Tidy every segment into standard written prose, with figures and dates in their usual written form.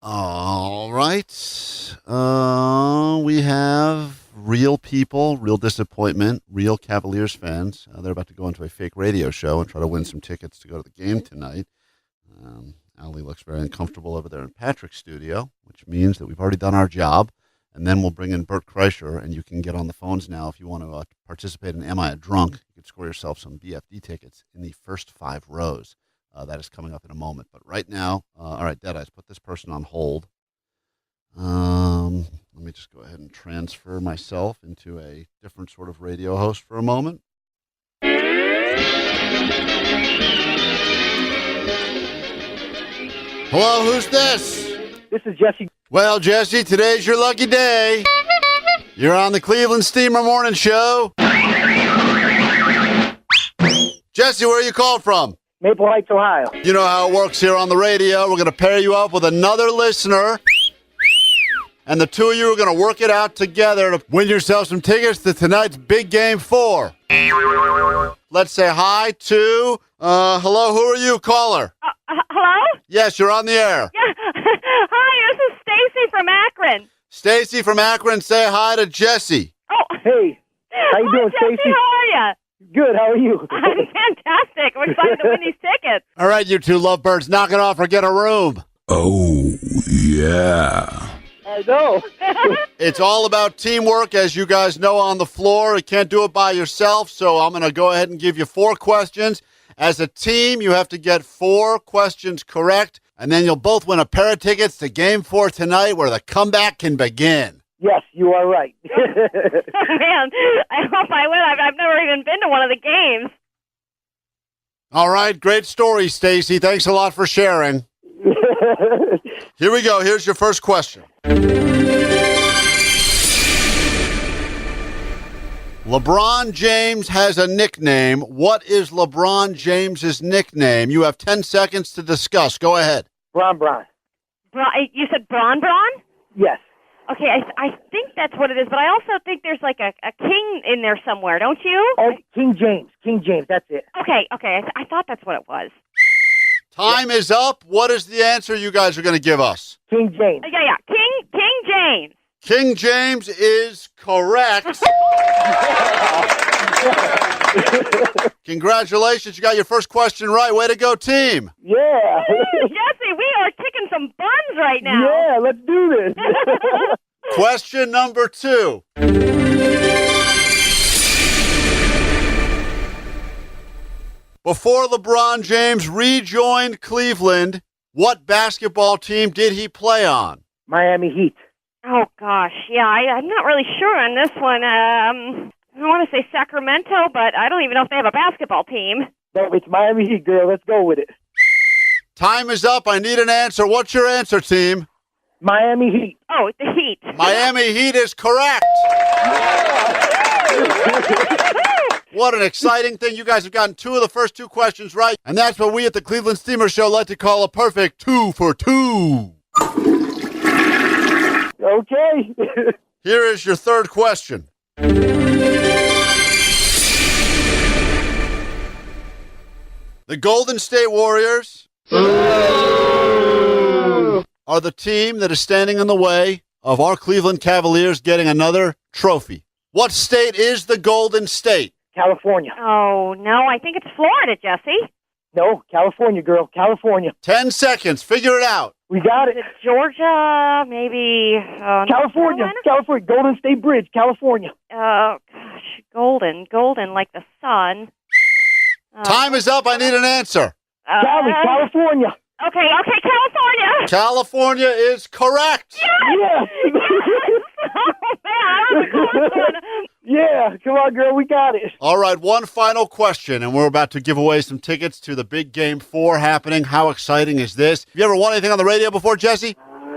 All right. We have real people, real disappointment, real Cavaliers fans. They're about to go into a fake radio show and try to win some tickets to go to the game tonight. Allie looks very uncomfortable over there in Patrick's studio, which means that we've already done our job. And then we'll bring in Bert Kreischer, and you can get on the phones now if you want to participate in Am I a Drunk? You can score yourself some BFD tickets in the first 5 rows. That is coming up in a moment. But right now, all right, Deadeyes, put this person on hold. Let me just go ahead and transfer myself into a different sort of radio host for a moment. Hello, who's this? This is Jesse. Well, Jesse, today's your lucky day. You're on the Cleveland Steamer Morning Show. Jesse, where are you called from? Maple Heights, Ohio. You know how it works here on the radio. We're going to pair you up with another listener, and the two of you are going to work it out together to win yourself some tickets to tonight's big game 4. Let's say hi to, hello, who are you, caller? Hello? Yes, you're on the air. Yeah. Hi, this is Stacy from Akron. Stacy from Akron, say hi to Jesse. Oh. Hey, how you doing, Jesse? Stacy? How are you? Good, how are you? I'm fantastic. I'm excited to win these tickets. All right, you two lovebirds, knock it off or get a room. Oh, yeah. I know. It's all about teamwork, as you guys know on the floor. You can't do it by yourself, so I'm going to go ahead and give you 4 questions. As a team, you have to get 4 questions correct, and then you'll both win a pair of tickets to Game 4 tonight where the comeback can begin. Yes, you are right. Oh, man, I hope I win. I've never even been to one of the games. All right, great story, Stacy. Thanks a lot for sharing. Here we go. Here's your first question. LeBron James has a nickname. What is LeBron James's nickname? You have 10 seconds to discuss. Go ahead. Bron. You said Bron? Yes. Okay, I think that's what it is, but I also think there's like a king in there somewhere, don't you? Oh, King James, that's it. Okay, I thought that's what it was. Time is up. What is the answer you guys are going to give us? King James. Yeah, King James. King James is correct. Congratulations. You got your first question right. Way to go, team. Yeah. Jesse, we are kicking some buns right now. Yeah, let's do this. Question number 2. Before LeBron James rejoined Cleveland, what basketball team did he play on? Miami Heat. Oh, gosh. Yeah, I'm not really sure on this one. I want to say Sacramento, but I don't even know if they have a basketball team. No, it's Miami Heat, girl. Let's go with it. Time is up. I need an answer. What's your answer, team? Miami Heat. Oh, the Heat. Miami Heat is correct. What an exciting thing. You guys have gotten 2 of the first 2 questions right. And that's what we at the Cleveland Steamer Show like to call a perfect 2 for 2. Okay. Here is your third question. The Golden State Warriors are the team that is standing in the way of our Cleveland Cavaliers getting another trophy. What state is the Golden State? California. Oh, no, I think it's Florida, Jesse. No, California, girl. California. 10 seconds. Figure it out. We got Is it. it Georgia? Maybe California. California. Golden State Bridge, California. Oh, gosh, golden, like the sun. Time is up. I need an answer. California. Okay, California. California is correct. Yes. Oh, man, that was a close one. Yeah, come on, girl. We got it. All right, one final question, and we're about to give away some tickets to the big Game 4 happening. How exciting is this? Have you ever won anything on the radio before, Jesse?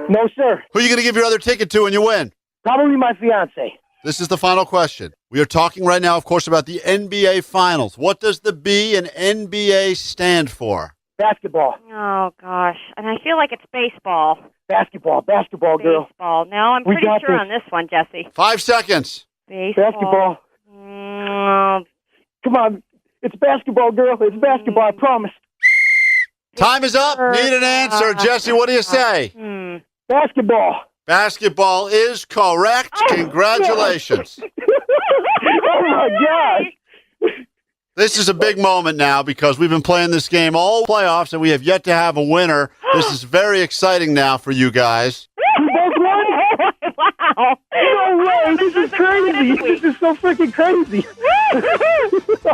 No, sir. Who are you going to give your other ticket to when you win? Probably my fiance. This is the final question. We are talking right now, of course, about the NBA Finals. What does the B in NBA stand for? Basketball. Oh, gosh, and I feel like it's baseball. Basketball, girl. Baseball. No, I'm We pretty got sure this. on this one, Jesse. 5 seconds. Baseball. Come on. It's basketball, girl. It's basketball, I promise. Time is up. Need an answer. Jesse, what do you say? Basketball. Basketball is correct. Congratulations. Oh, my gosh. This is a big moment now because we've been playing this game all playoffs and we have yet to have a winner. This is very exciting now for you guys. You both won? Wow. No way. This is crazy. This is so freaking crazy.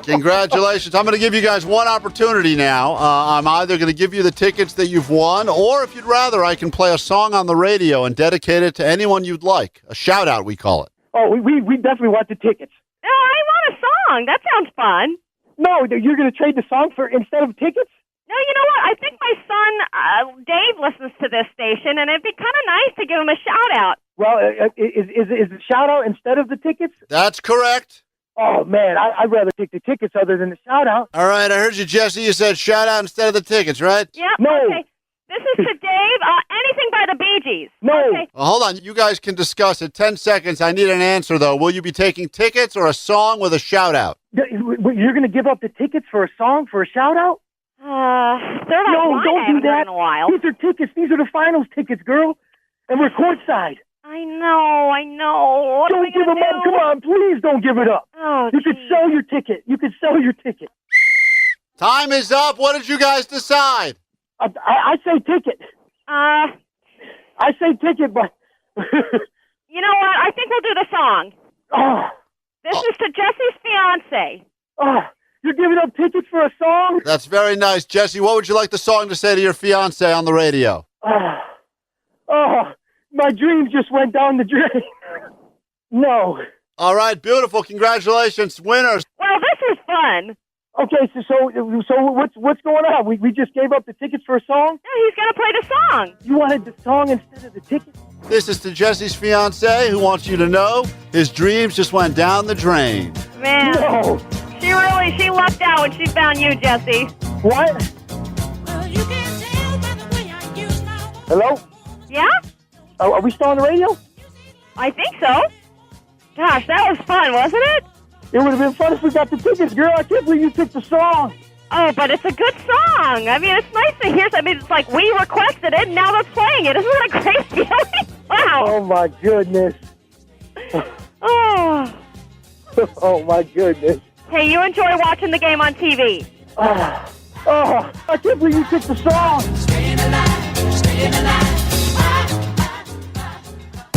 Congratulations. I'm going to give you guys one opportunity now. I'm either going to give you the tickets that you've won, or if you'd rather, I can play a song on the radio and dedicate it to anyone you'd like. A shout-out, we call it. Oh, we definitely want the tickets. Oh, I want a song. That sounds fun. No, you're going to trade the song for instead of tickets? No, you know what? I think my son, Dave, listens to this station, and it'd be kind of nice to give him a shout-out. Well, is the shout-out instead of the tickets? That's correct. Oh, man, I'd rather take the tickets other than the shout-out. All right, I heard you, Jesse. You said shout-out instead of the tickets, right? Yeah. No. Okay. This is to Dave. Anything by the Bee Gees. No. Okay. Well, hold on. You guys can discuss it. 10 seconds. I need an answer, though. Will you be taking tickets or a song with a shout-out? You're going to give up the tickets for a song for a shout-out? Third eye No, wine I don't do haven't heard that. in a while. These are tickets. These are the finals tickets, girl. And we're courtside. I know. What am I Don't give gonna them up. do? Come on, please don't give it up. Oh, You could geez. sell your ticket. You could sell your ticket. Time is up. What did you guys decide? I say ticket. I say ticket, but... You know what? I think we'll do the song. oh, This is to Jesse's fiance. oh, you're giving up tickets for a song? That's very nice. Jesse, what would you like the song to say to your fiance on the radio? Oh, my dreams just went down the drain. No. All right, beautiful. Congratulations, winners. Well, this is fun. Okay, so what's going on? We just gave up the tickets for a song? Yeah, he's gonna play the song. You wanted the song instead of the ticket? This is to Jesse's fiance who wants you to know his dreams just went down the drain. Man, No. she lucked out when she found you, Jesse. What? Hello? Yeah? Are we still on the radio? I think so. Gosh, that was fun, wasn't it? It would have been fun if we got the tickets, girl. I can't believe you picked the song. Oh, but it's a good song. I mean, it's nice to hear. I mean, it's like we requested it, and now they're playing it. Isn't that a great feeling? Wow. Oh, my goodness. Oh. Oh, my goodness. Hey, you enjoy watching the game on TV? Oh, I can't believe you picked the song.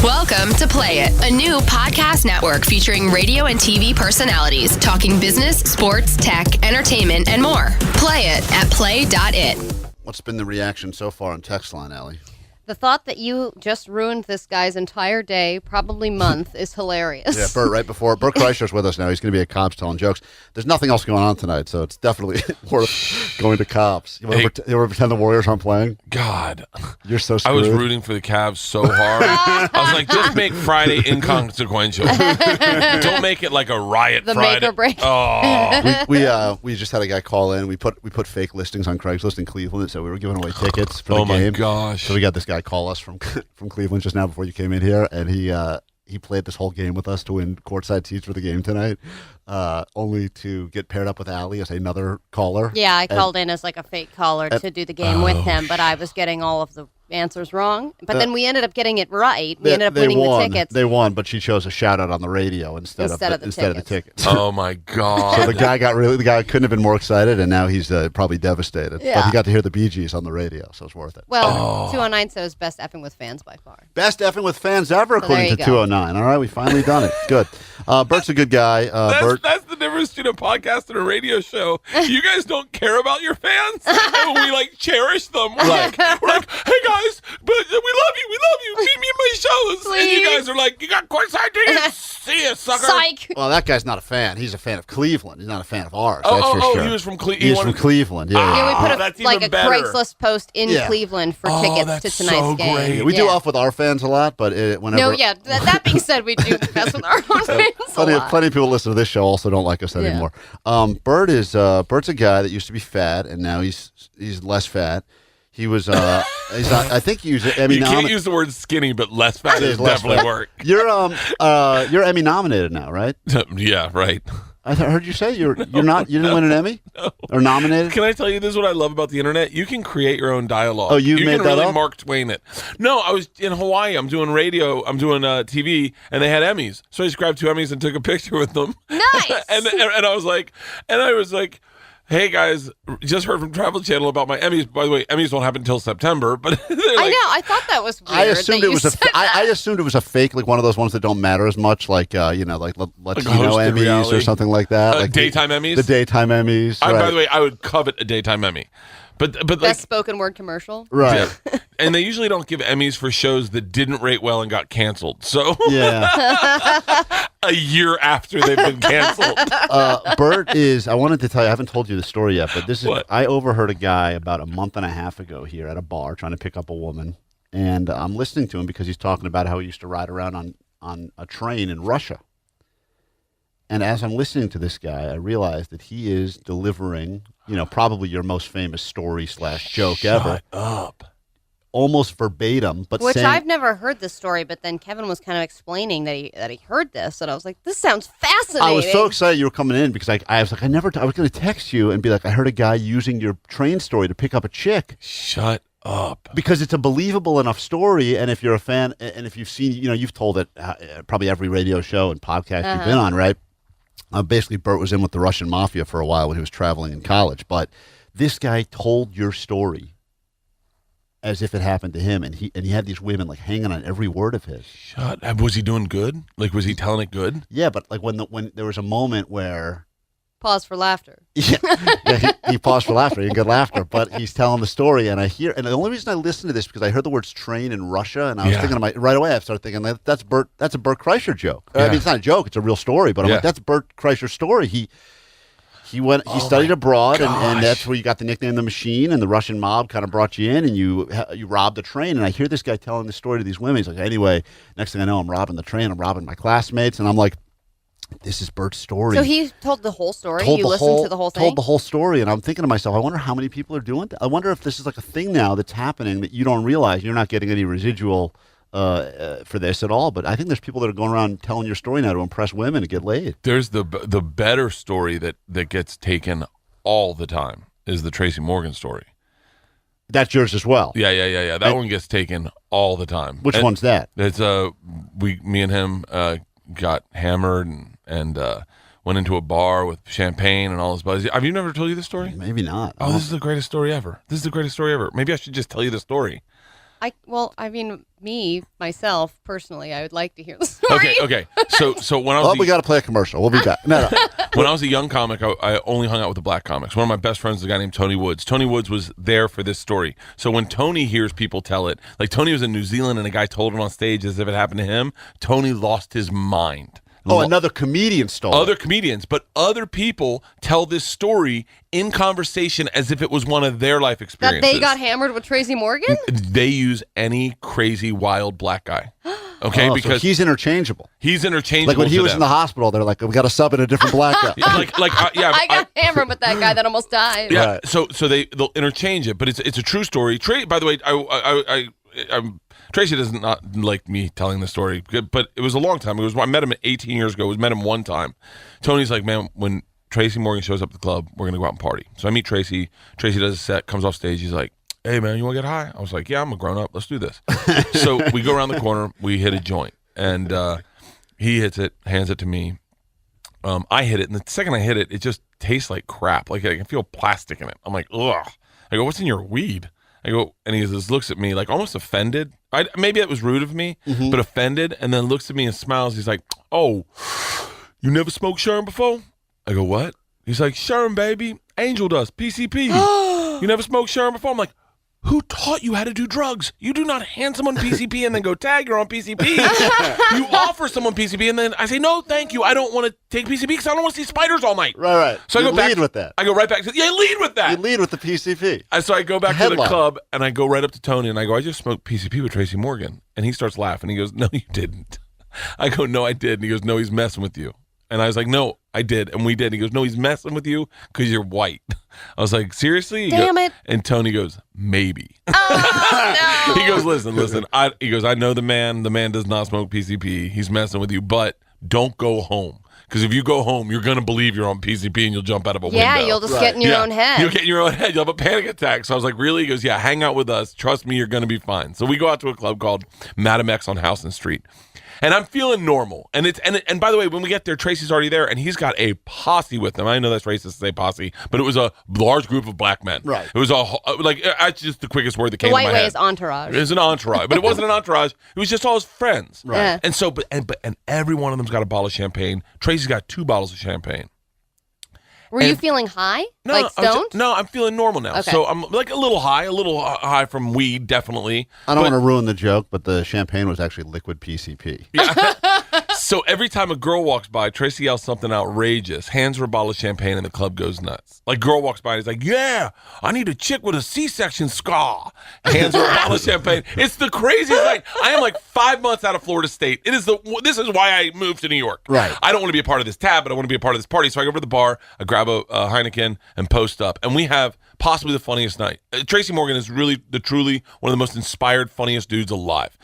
Welcome to Play It, a new podcast network featuring radio and TV personalities talking business, sports, tech, entertainment, and more. Play it at play.it. What's been the reaction so far on text line, Allie? The thought that you just ruined this guy's entire day, probably month, is hilarious. Yeah, Bert Kreischer's with us now. He's going to be at Cops telling jokes. There's nothing else going on tonight, so it's definitely worth going to Cops. You want to pretend the Warriors aren't playing? God. You're so I screwed. was rooting for the Cavs so hard. I was like, just make Friday inconsequential. Don't make it like a riot The Friday. make or break. Oh. We just had a guy call in. We put fake listings on Craigslist in Cleveland, so we were giving away tickets for the Oh, my game. gosh. So we got this guy call us from Cleveland just now before you came in here, and he played this whole game with us to win courtside seats for the game tonight, only to get paired up with Allie as another caller. Yeah, I called in as like a fake caller to do the game with him, but I was getting all of the answers wrong. But then we ended up getting it right. We ended up winning the tickets. They won, but she chose a shout out on the radio instead of the tickets. Oh, my God. So the guy couldn't have been more excited, and now he's probably devastated. Yeah. But he got to hear the Bee Gees on the radio, so it's worth it. Well, 209 says best effing with fans by far. Best effing with fans ever, So there according you to go. 209. All right, we finally done it. Good. Bert's a good guy. Bert. That's the difference between a podcast and a radio show. You guys don't care about your fans, and we like cherish them. We're like, hey guys, but we love you. Meet me in my shows. And you Please. guys are like, you got courtside tickets. See ya, sucker. Psych! Well, that guy's not a fan. He's a fan of Cleveland. He's not a fan of ours. That's for sure. He was from Cleveland. He's from Cleveland. Yeah. Yeah, we Oh, put that's like even a better. Craigslist post in Yeah. Cleveland for Oh, tickets to that's tonight's so game. great. We do off with our fans a lot, but whenever No, yeah. That being said, we do the best with our own fans a lot. plenty of people listen to this show also don't like us Yeah. anymore. Bert's a guy that used to be fat, and now he's less fat. He was he's not. I think he was Emmy You can't nominated. use the word skinny, but less fat It is is less definitely fat. work. You're Emmy nominated now, right? Yeah, right. I heard you say you're not. You didn't win an Emmy or nominated. Can I tell you this is what I love about the internet? You can create your own dialogue. Oh, you made can that really up? Mark Twain it. No, I was in Hawaii. I'm doing radio. I'm doing TV, and they had Emmys. So I just grabbed 2 Emmys and took a picture with them. Nice. and I was like, hey guys, just heard from Travel Channel about my Emmys. By the way, Emmys won't happen until September. But they're like, I know. I thought that was weird. I assumed that it was you a. said that. I assumed it was a fake, like one of those ones that don't matter as much, like Latino hosted Emmys reality. or something like that, like daytime Emmys. The daytime Emmys. By right. the way, I would covet a daytime Emmy. But like, Best spoken word commercial. Right. yeah. And they usually don't give Emmys for shows that didn't rate well and got canceled. So Yeah. a year after they've been canceled. Bert is. I wanted to tell you. I haven't told you the story yet, but this is. What? I overheard a guy about a month and a half ago here at a bar trying to pick up a woman, and I'm listening to him because he's talking about how he used to ride around on a train in Russia. And as I'm listening to this guy, I realize that he is delivering, probably your most famous story / joke ever, Shut up. almost verbatim, but Which saying, I've never heard this story, but then Kevin was kind of explaining that he heard this, and I was like, "This sounds fascinating." I was so excited you were coming in because I was like, I was going to text you and be like, I heard a guy using your train story to pick up a chick. Shut up. Because it's a believable enough story, and if you're a fan, and if you've seen, you've told it probably every radio show and podcast you've been on, right? Basically, Bert was in with the Russian mafia for a while when he was traveling in college, but this guy told your story as if it happened to him, and he had these women like hanging on every word of his. Shut up. Was he doing good? Like, was he telling it good? Yeah, but like when there was a moment where. Pause for laughter. Yeah, he paused for laughter. He had good laughter, but he's telling the story, and the only reason I listened to this because I heard the words "train" in Russia, and I was thinking right away. I started thinking that's Bert. That's a Bert Kreischer joke. I mean, it's not a joke; it's a real story. But I'm like, that's Bert Kreischer's story. He studied abroad, and that's where you got the nickname "the Machine." And the Russian mob kind of brought you in, and you robbed a train. And I hear this guy telling the story to these women. He's like, anyway, next thing I know, I'm robbing the train. I'm robbing my classmates, and I'm like. This is Bert's story. So he told the whole story? You listened to the whole thing? Told the whole story, and I'm thinking to myself, I wonder how many people are doing that. I wonder if this is like a thing now that's happening that you don't realize. You're not getting any residual for this at all, but I think there's people that are going around telling your story now to impress women and get laid. There's the better story that gets taken all the time is the Tracy Morgan story. That's yours as well. Yeah. That one gets taken all the time. Which one's that? It's me and him got hammered and went into a bar with champagne and all his buddies. Have you never told you this story? Maybe not. Oh, this is the greatest story ever. Maybe I should just tell you the story. Myself, personally, I would like to hear the story. Okay. So when I was we got to play a commercial. We'll be back. No. When I was a young comic, I only hung out with the black comics. One of my best friends is a guy named Tony Woods. Tony Woods was there for this story. So when Tony hears people tell it, like Tony was in New Zealand and a guy told it on stage as if it happened to him, Tony lost his mind. Oh, another comedian stole it. Other comedians, but other people tell this story in conversation as if it was one of their life experiences. That they got hammered with Tracy Morgan? They use any crazy, wild black guy. Okay, because so he's interchangeable. He's interchangeable. Like when he to was them. in the hospital, they're like, we got to sub in a different black guy. I got hammered with that guy that almost died. Yeah, Right. so they'll interchange it, but it's a true story. By the way, I'm Tracy does not like me telling the story, but it was a long time. I met him 18 years ago. Met him one time. Tony's like, man, when Tracy Morgan shows up at the club, we're gonna go out and party. So I meet Tracy. Tracy does a set, comes off stage. He's like, hey man, you want to get high? I was like, yeah, I'm a grown up. Let's do this. So we go around the corner. We hit a joint, and he hits it, hands it to me. I hit it, and the second I hit it, it just tastes like crap. Like I can feel plastic in it. I'm like, ugh. I go, what's in your weed? I go, and he just looks at me like almost offended. Maybe that was rude of me, but offended, and then looks at me and smiles. He's like, oh, you never smoked Sherm before? I go, what? He's like, Sherm, baby, Angel dust, PCP. You never smoked Sherm before? I'm like, who taught you how to do drugs? You do not hand someone PCP and then go, tag, you're on PCP. You offer someone PCP, and then I say, no, thank you. I don't want to take PCP because I don't want to see spiders all night. Right. So you I go lead back with that. I go right back to, lead with that. You lead with the PCP. So I go back to the Headline. club, and I go right up to Tony, and I go, I just smoked PCP with Tracy Morgan. And he starts laughing. He goes, no, you didn't. I go, no, I did. And he goes, no, he's messing with you. And I was like, no, I did. And we did. He goes, no, he's messing with you because you're white. I was like, seriously? Damn it. And Tony goes, maybe. Oh, no. He goes, listen. He goes, I know the man. The man does not smoke PCP. He's messing with you, but don't go home. because if you go home, you're going to believe you're on PCP and you'll jump out of a window. Yeah, you'll just get in your own head. You'll get in your own head. You'll have a panic attack. So I was like, really? He goes, yeah, hang out with us. Trust me, you're going to be fine. So we go out to a club called Madam X on Houston Street. And I'm feeling normal. And by the way, when we get there, Tracy's already there, and he's got a posse with him. I know that's racist to say posse, but it was a large group of black men. Right. It was that's just the quickest word that came to my head. The white way is entourage. It was an entourage, but it wasn't an entourage. It was just all his friends. Right. Yeah. And so, but every one of them's got a bottle of champagne. Tracy's got 2 bottles of champagne. Were you feeling high? No, like stoned? I'm feeling normal now. Okay. So I'm like a little high from weed, definitely. I don't want to ruin the joke, but the champagne was actually liquid PCP. So every time a girl walks by, Tracy yells something outrageous, hands her a bottle of champagne, and the club goes nuts. Like, girl walks by and he's like, yeah, I need a chick with a C-section scar. Hands her a bottle of champagne. It's the craziest thing. I am like 5 months out of Florida State. This is why I moved to New York. Right. I don't want to be a part of this tab, but I want to be a part of this party. So I go over to the bar, I grab a Heineken, and post up. And we have possibly the funniest night. Tracy Morgan is really, truly one of the most inspired, funniest dudes alive.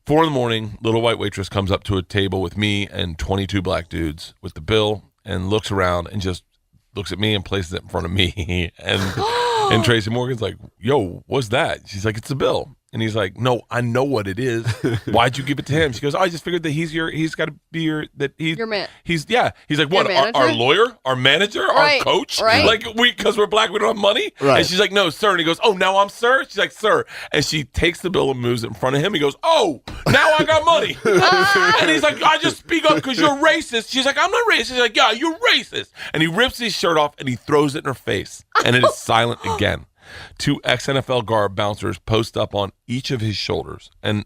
4 a.m, little white waitress comes up to a table with me and 22 black dudes with the bill and looks around and just looks at me and places it in front of me. And Tracy Morgan's like, yo, what's that? She's like, it's a bill. And he's like, no, I know what it is. Why'd you give it to him? She goes, oh, I just figured that he's got to be your man. He's like, what, our lawyer, our manager, Right, our coach? right. Like, because we're black, we don't have money? Right. And she's like, no, sir. And he goes, oh, now I'm sir? She's like, sir. And she takes the bill and moves it in front of him. He goes, oh, now I got money. And he's like, I just speak up because you're racist. She's like, I'm not racist. He's like, yeah, you're racist. And he rips his shirt off and he throws it in her face. And it is silent again. 2 ex-NFL guard bouncers post up on each of his shoulders. And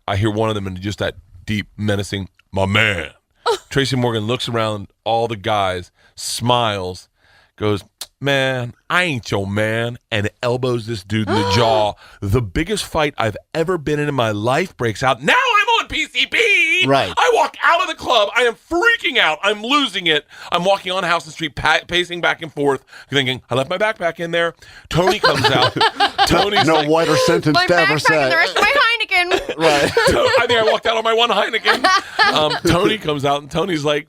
I hear one of them in just that deep, menacing, my man. Tracy Morgan looks around all the guys, smiles, goes, man, I ain't your man, and elbows this dude in the jaw. The biggest fight I've ever been in my life breaks out. Now I'm on PCP. Right. I walk out of the club. I am freaking out. I'm losing it. I'm walking on Houston Street, pacing back and forth, thinking, I left my backpack in there. Tony comes out. Tony's No like, whiter sentence My to ever backpack and the say. rest of my Heineken. Right. I think I walked out on my one Heineken. Tony comes out and Tony's like,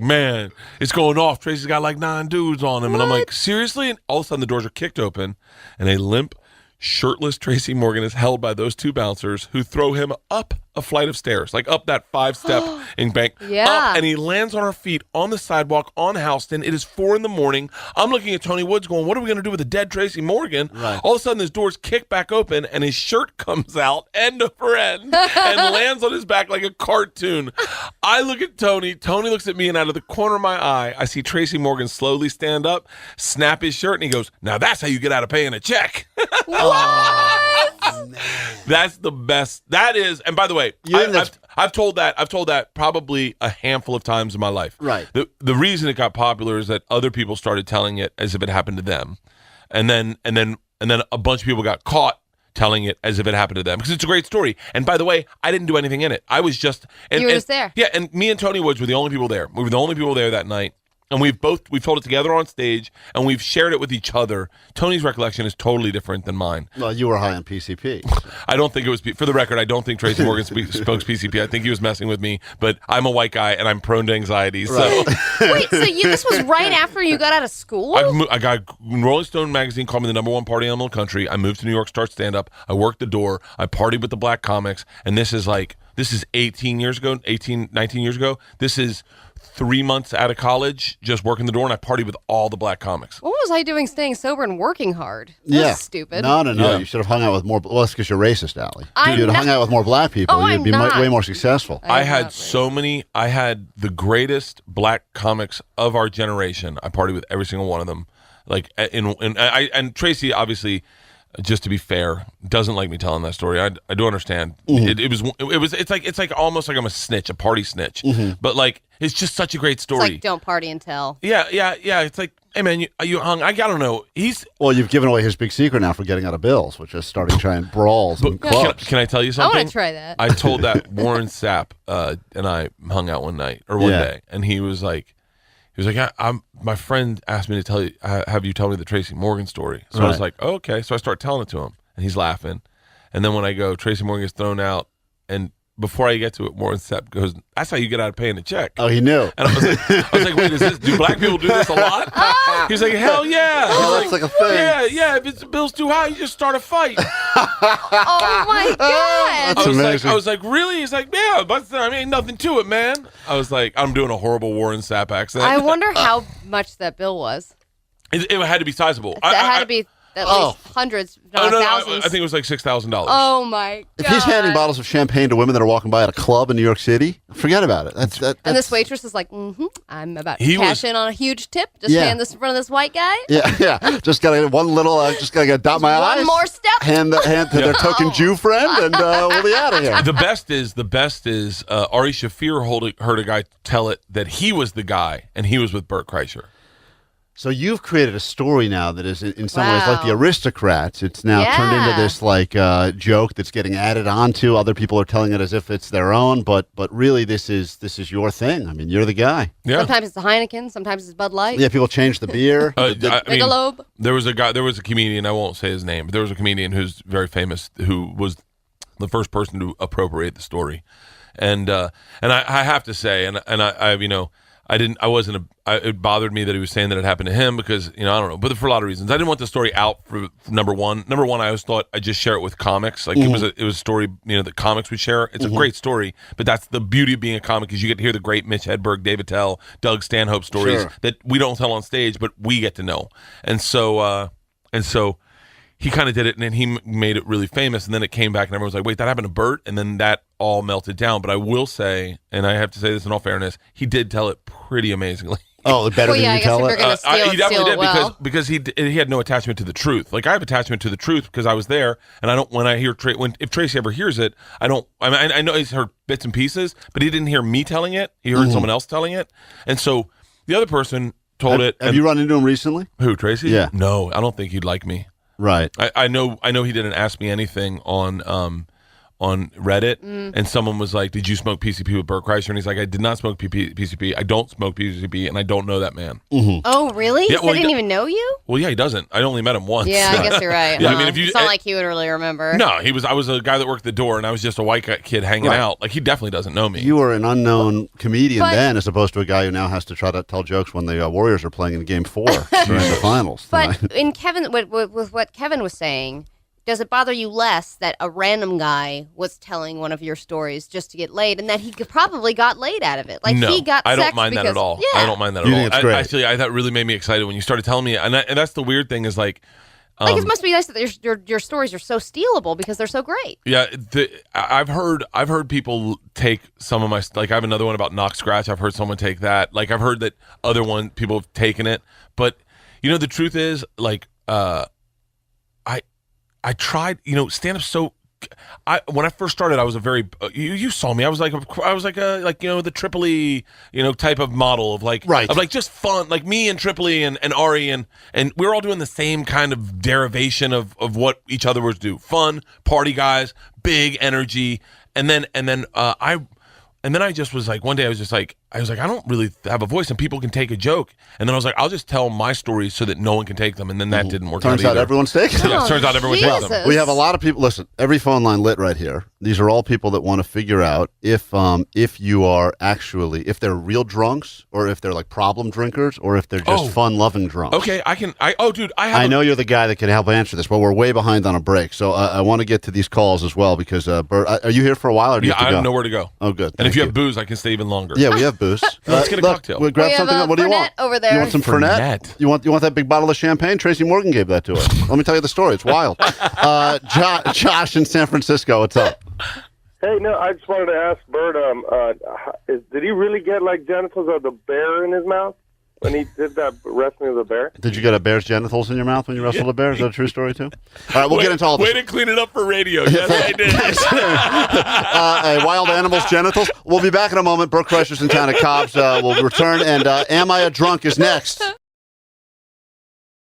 man, it's going off. Tracy's got like 9 dudes on him. And I'm like, seriously? And all of a sudden the doors are kicked open and a limp, shirtless Tracy Morgan is held by those 2 bouncers who throw him up a flight of stairs, like up that 5-step bank. Yeah. Up, and he lands on our feet on the sidewalk on Houston. It is 4 a.m. I'm looking at Tony Woods going, what are we going to do with a dead Tracy Morgan? Right. All of a sudden, his doors kick back open, and his shirt comes out end over end and lands on his back like a cartoon. I look at Tony. Tony looks at me, and out of the corner of my eye, I see Tracy Morgan slowly stand up, snap his shirt, and he goes, now that's how you get out of paying a check. That's the best. That is, and by the way, I've told that probably a handful of times in my life. Right. The reason it got popular is that other people started telling it as if it happened to them, and then a bunch of people got caught telling it as if it happened to them because it's a great story. And by the way, I didn't do anything in it. I was just You were just there. Yeah, and me and Tony Woods were the only people there. We were the only people there that night. And we've told it together on stage, and we've shared it with each other. Tony's recollection is totally different than mine. Well, you were high on PCP. I don't think it was, for the record, I don't think Tracy Morgan spoke PCP. I think he was messing with me, but I'm a white guy, and I'm prone to anxiety. Right. So Wait, so this was right after you got out of school? I got Rolling Stone magazine called me the #1 party animal in the country. I moved to New York, start stand-up. I worked the door. I partied with the black comics, and this is 19 years ago. This is 3 months out of college, just working the door, and I partied with all the black comics. What was I doing staying sober and working hard? That's stupid. No. Yeah. You should have hung out with more. Well, that's because you're racist, Allie. I'm If you'd not- hung out with more black people, Oh, you'd I'm be not. way more successful. I I'm had not so many. I had the greatest black comics of our generation. I partied with every single one of them. And Tracy, obviously, just to be fair, doesn't like me telling that story. I do understand. Mm-hmm. It's like almost like I'm a snitch, a party snitch. Mm-hmm. But like it's just such a great It's story. like don't party and tell. Yeah. It's like, hey man, you hung. I don't know. Well, you've given away his big secret now for getting out of bills, which is starting giant brawls in clubs. Can I tell you I something? want to try that. I told that Warren Sapp and I hung out one day, and he was like, my friend asked me to tell you, have you tell me the Tracy Morgan story. So I was Right. like, okay. So I start telling it to him, and he's laughing. And then when I go, Tracy Morgan gets thrown out, before I get to it, Warren Sapp goes, "That's how you get out of paying a check." Oh, he knew. And I was like, wait, do black people do this a lot? He's like, hell yeah. Oh, that's like a thing. Yeah. If the bill's too high, you just start a fight. Oh my God! That's amazing. I was like, really? He's like, yeah, but I mean, nothing to it, man. I was like, I'm doing a horrible Warren Sapp accent. I wonder how much that bill was. It had to be sizable. That had to be at least hundreds, if not thousands. I think it was like $6,000. Oh my God! If he's handing bottles of champagne to women that are walking by at a club in New York City, forget about it. And this waitress is like, I'm about to cash in on a huge tip. Just hand this in front of this white guy. Yeah. Just gotta get one little. Just gotta dot my I's. One more step. Hand to their token Jew friend, and we'll be out of here. The best is Ari Shaffir heard a guy tell it that he was the guy and he was with Bert Kreischer. So you've created a story now that is in some ways like the Aristocrats. It's now turned into this like joke that's getting added onto. Other people are telling it as if it's their own, but really this is your thing. I mean, you're the guy. Yeah. Sometimes it's the Heineken, sometimes it's Bud Light. Yeah, people change the beer. Michelob. There was a comedian, I won't say his name, but there was a comedian who's very famous who was the first person to appropriate the story. And I have to say, it bothered me that he was saying that it happened to him because, I don't know, but for a lot of reasons. I didn't want the story out for number one. Number one, I always thought I'd just share it with comics. Like it was a story, that comics would share. It's a great story, but that's the beauty of being a comic is you get to hear the great Mitch Hedberg, David Tell, Doug Stanhope stories that we don't tell on stage, but we get to know. And so he kind of did it, and then he made it really famous, and then it came back, and everyone was like, wait, that happened to Bert? And then that all melted down. But I will say, and I have to say this in all fairness, he did tell it pretty amazingly. Oh, better than you tell it? He definitely did because he had no attachment to the truth. Like I have attachment to the truth because I was there, and I don't. When I hear if Tracy ever hears it, I don't. I know he's heard bits and pieces, but he didn't hear me telling it. He heard someone else telling it, and so the other person told it. Have you run into him recently? Who, Tracy? Yeah. No, I don't think he'd like me. Right. I know he didn't ask me anything on Reddit, and someone was like, did you smoke PCP with Bert Kreischer? And he's like, I did not smoke PCP. I don't smoke PCP, and I don't know that man. Oh, really? Yeah, He didn't even know you? Well, yeah, he doesn't. I only met him once. Yeah, I guess you're right. Yeah, I mean, if you, it's not like he would really remember. No, I was a guy that worked the door, and I was just a white kid hanging out. Like, he definitely doesn't know me. You were an unknown comedian then, as opposed to a guy who now has to try to tell jokes when the Warriors are playing in Game 4 during the finals. But in Kevin, with what Kevin was saying, does it bother you less that a random guy was telling one of your stories just to get laid, and that he probably got laid out of it? Like no, he got I don't sex mind that at all. Yeah. I don't mind that You at all. think it's great? Actually, that really made me excited when you started telling me, and that's the weird thing is like. It must be nice that your stories are so stealable because they're so great. Yeah, I've heard people take some of my I have another one about Knock Scratch. I've heard someone take that. Like I've heard that people have taken it, but the truth is like I tried, stand up so. When I first started, I was a very you saw me. I was like the Tripoli type of model of like just fun, like me and Tripoli and Ari and we were all doing the same kind of derivation of what each other was do. Fun, party guys, big energy, and then I just was like one day I was like I don't really have a voice and people can take a joke, and then I was like I'll just tell my stories so that no one can take them, and then that didn't work. Turns out everyone's taking them. Yeah, turns out everyone takes them. We have a lot of people. Listen, every phone line lit right here. These are all people that want to figure out if you are actually if they're real drunks or if they're like problem drinkers or if they're just fun loving drunks. Okay, I know you're the guy that can help answer this, but we're way behind on a break, so I want to get to these calls as well because Bert, are you here for a while or do you have to go? I have nowhere to go. Oh, good. And if you have booze, I can stay even longer. Yeah, we have booze. Let's get a cocktail. We'll grab something. What do you want? Over there. You want some Fernet? You want that big bottle of champagne? Tracy Morgan gave that to us. Let me tell you the story. It's wild. Josh in San Francisco. What's up? Hey, no, I just wanted to ask Bert, did he really get like genitals of the bear in his mouth when he did that wrestling of the bear? Did you get a bear's genitals in your mouth when you wrestled a bear? Is that a true story too? All right, we'll get into all this. Way to clean it up for radio. Yes, I did. Wild animals' genitals. We'll be back in a moment. Bert Kreischer's in town at Cobb's. We'll return, and Am I a Drunk is next.